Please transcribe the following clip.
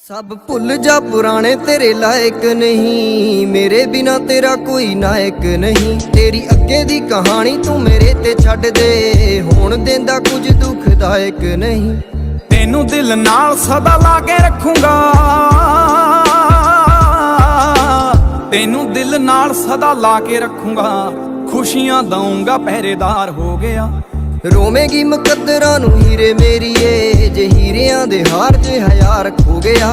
सब भुल जा पुराने तेरे लायक नहीं, मेरे बिना तेरा कोई नायक नहीं। तेरी अगे दी कहानी तू मेरे ते छड्ड दे, होण देंदा कुछ दुखदायक नहीं। तेनू दिल नाल सदा ला के रखूंगा, तेनू दिल नाल सदा ला के रखूंगा। खुशियां दऊंगा पहरेदार हो गया। रोवेगी मुकद्दरां नूं हीरे मेरीए, जे हीरियां दे हार च हयार खो गया।